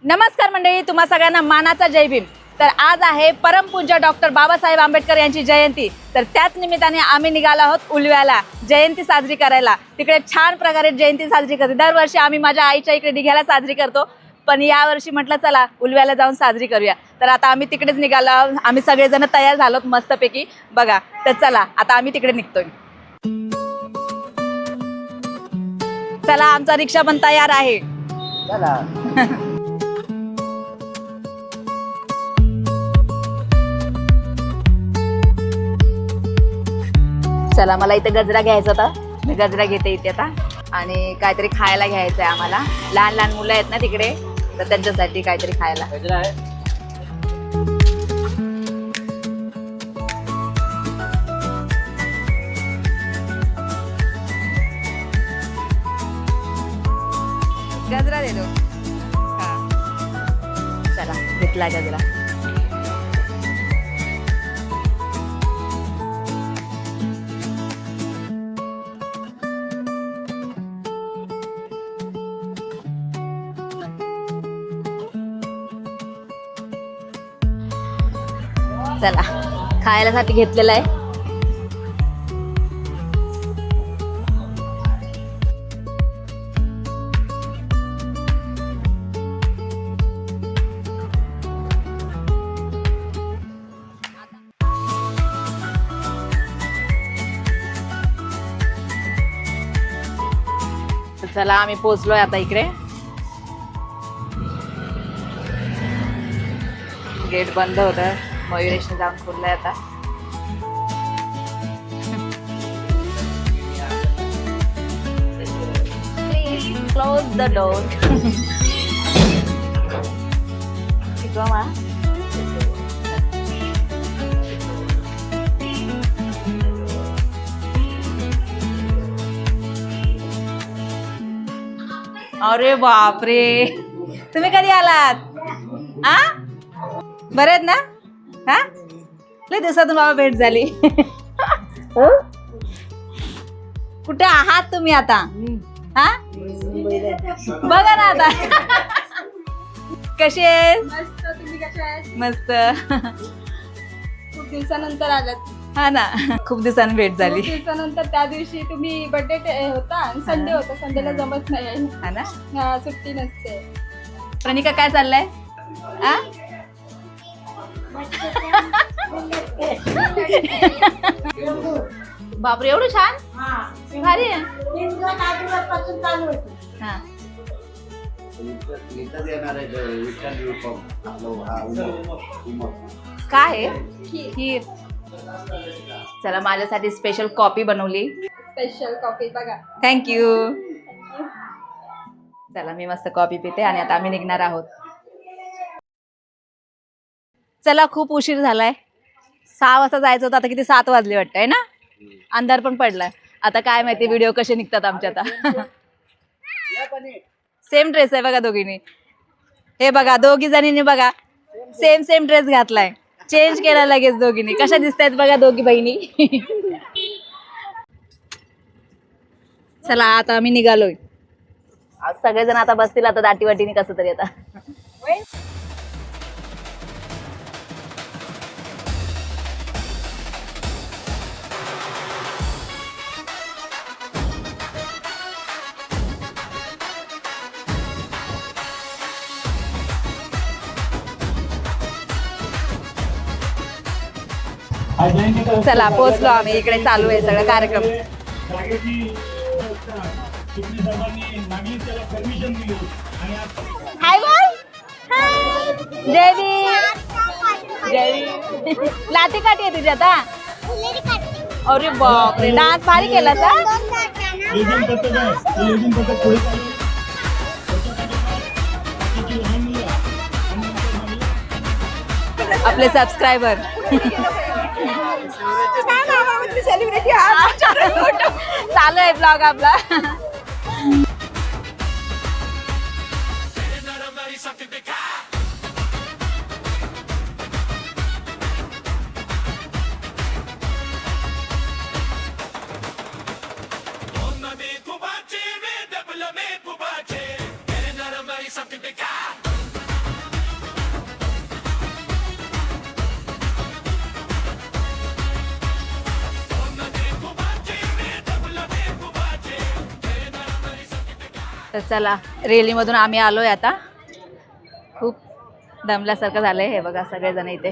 नमस्कार मंडळी, तुम्हा सगळ्यांना मानाचा जय भीम। तर आज आहे परमपूज्य डॉक्टर बाबासाहेब आंबेडकर यांची जयंती। तर त्याच निमित्ताने आम्ही निघालो आहोत उलव्याला जयंती साजरी करायला। तिकडे छान प्रकारे जयंती साजरी करते। दरवर्षी आम्ही माझ्या आईच्या इकडे निघायला साजरी करतो, पण यावर्षी म्हटलं चला उलव्याला जाऊन साजरी करूया। तर आता आम्ही तिकडेच निघालो आहोत। आम्ही सगळेजण तयार झालोत मस्तपैकी बघा। तर चला आता आम्ही तिकडे निघतोय। चला आमचा रिक्षा पण तयार आहे। चला चला मला इथे गजरा घ्यायचा होता, मी गजरा घेते इथे आता। आणि काहीतरी खायला घ्यायचं आहे आम्हाला। लहान लहान मुलं आहेत ना तिकडे, तर त्यांच्यासाठी काहीतरी खायला गजरा आहे। गजरा दे दो। हा चला घेतला गजरा। चला खायला घेतलेला आहे। चला आम्ही पोहोचलोय आता इकडे। गेट बंद होतं, मयुरेशने जाऊन खोललंय आता। Please close the door. अरे बापरे, तुम्ही कधी आलात? आ बरे आहेत ना? हा लय दिवसातून बाबा भेट झाली। कुठे आहात तुम्ही आता? हा बघा ना आता। कसे आहेत? मस्त, तुम्ही कशा आहेत? मस्त। खूप दिवसानंतर आलात। हा ना, खूप दिवसांनी भेट झाली। खूप दिवसानंतर त्या दिवशी तुम्ही बर्थडे होता आणि संडे होता, संडेला जमत नाही। हा ना, हा सुट्टी नसते। प्रणिका काय चाललंय? आ बापरे एवढं छान, भारी आहे। हा काय ही? चला माझ्यासाठी स्पेशल कॉफी बनवली। स्पेशल कॉफी बघा। थँक्यू। चला मी मस्त कॉफी पिते आणि आता आम्ही निघणार आहोत। चला खूप उशीर झालाय, 6 वाजता जायचं होतं, आता किती 7 वाजले वाटतं आहे ना। अंधार पण पडलाय। आता काय माहिती व्हिडिओ कसे निघतात आमचे आता। सेम ड्रेस आहे बघा दोघींनी। हे बघा दोघी जणींनी बघा सेम सेम ड्रेस घातलाय, चेंज केला लगेच दोघींनी। कशा दिसतायत बघा दोघी बहिणी। चला आता आम्ही निघालोय। आज सगळेजण आता बसतील आता दाटीवाटीने कसं तरी आता। चला पोहोचलो आम्ही इकडे, चालू आहे सगळं कार्यक्रम। हाय बोल, जय भीम। जय भीम। लाठी काठी आहे तुझी आता? अरे बापरे, डान्स भारी केला का? आपले सबस्क्रायबर सेलिब्रिटी चालू आहे ब्लॉग आपला। तर चला, रेलीमधून आम्ही आलोय आता. खूप दमल्यासारखं झालंय. हे बघा सगळेजण इथे.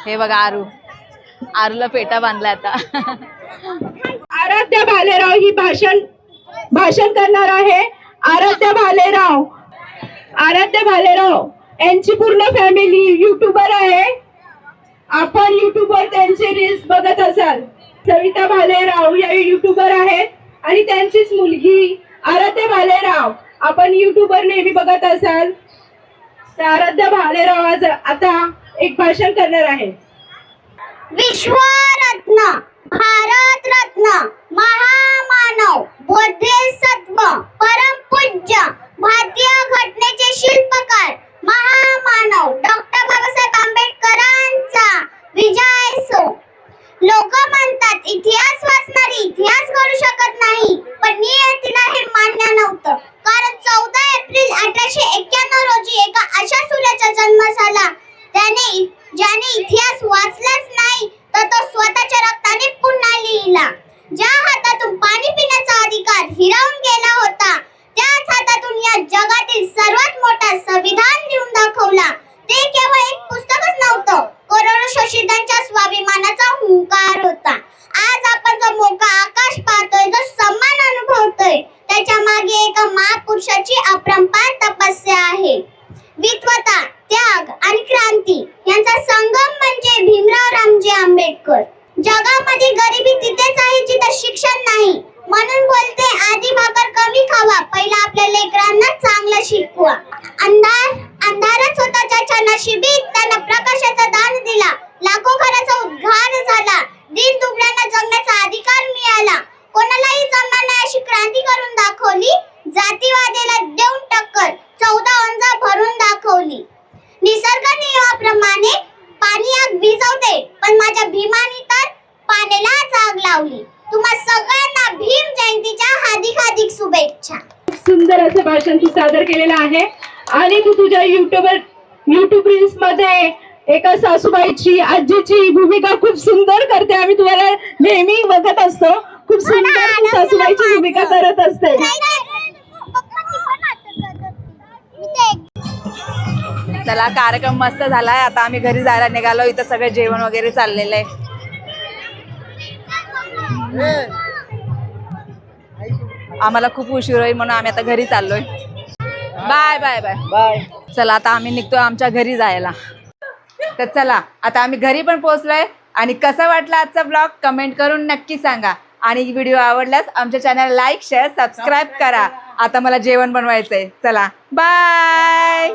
हे बघा आरूला पेटा बांधला आता. आराध्या भालेराव ही भाषण करणार आहे. आराध्या भालेराव यांची पूर्ण फॅमिली युट्यूबर आहे. आपण युट्यूबवर त्यांचे रील्स बघत असाल. सविता भालेराव या युट्यूबर आहेत आणि त्यांचीच मुलगी आराध्या भालेराव आपण युट्यूबवर नेहमी बघत असाल. तर आराध्या भालेराव आज आता एक भाषण करणार आहे. विश्वरत्न, भारतरत्न, महामानव, बोधिसत्व, परमपूज्य, भारतीय घटनेचे शिल्पकार, महामानव डॉक्टर बाबासाहेब आंबेडकरांचा विजय असो. लोक म्हणतात इतिहास वाचणारी इतिहास घडू शकत नाही, पण नियतीला हे मान्य नव्हतं. कारण 14 एप्रिल 1891 रोजी एका अशा सूर्याचा जन्म झाला ज्याने इतिहास वाचलाच नाही तर तो स्वतःच्या रक्ताने पुन्हा लिहिला. ज्या हातातून पाणी पिण्याचा अधिकार हिरावून गेला होता, त्याच हातातून या जगातील सर्वात मोठा संविधान लिहून दाखवला. ते केवळ एक पुस्तकच नव्हतं, करोडो शोषितांच्या स्वाभिमानाचा हुंकार होता. आज आपण जो मोठा आकाश पाहतोय, जो सन्मान अनुभवतोय, त्याच्या मागे एका महापुरुषाची अपरंपार तपस्या आहे. विद्वता, त्याग आणि क्रांती यांचा संगम म्हणजे भीमराव रामजी आंबेडकर. जगामध्ये गरिबी तिथेच आहे जिथे शिक्षण नाही. म्हणून बोलते, आधी भाकर कमी खावा, पहिला आपल्या लेकरांना चांगलं शिकवा. अंधारच होता ज्याच्या नशिबी, त्यानं प्रकाशाचा दान दिला. लाखो घराचा उद्धार झाला. दीन दुबळ्यांना जगण्याचा अधिकार मिळाला. कोणालाही जमणार नाही अशी क्रांती करून दाखवली. जातीवादाला देऊन टक्कर 14 अंजा भरून दाखवली. निसर्ग नियमाप्रमाणे पाणी आग विझवते, पण माझ्या भीमाने तर पाण्यालाच आग लावली. तुम्हा सगळ्यांना भीम जयंतीच्या हार्दिक शुभेच्छा. सुंदर असं भाषण तू सादर केलेलं आहे आणि तू तुझ्या युट्यूब रील्स मध्ये एका सासूबाईची आजीची भूमिका खूप सुंदर करते. आम्ही तुम्हाला नेहमी बघत असतो. खूप सुंदर तू सासूबाईची भूमिका करत असते. चला, कार्यक्रम मस्त झालाय. आता आम्ही घरी जायला निघालो. इथं सगळं जेवण वगैरे चाललेलं आहे. आम्हाला खूप उशीर होईल म्हणून आम्ही आता घरी चाललोय. Bye bye bye bye. चला, आता आम्ही निघतोय आमच्या घरी जायला. तर चला, आता आम्ही घरी पण पोहोचलोय. आणि कसा वाटला आजचा ब्लॉग कमेंट करून नक्की सांगा. आणि व्हिडिओ आवडल्यास आमच्या चॅनल लाईक, शेअर, सबस्क्राईब करा. आता मला जेवण बनवायचंय. चला, बाय.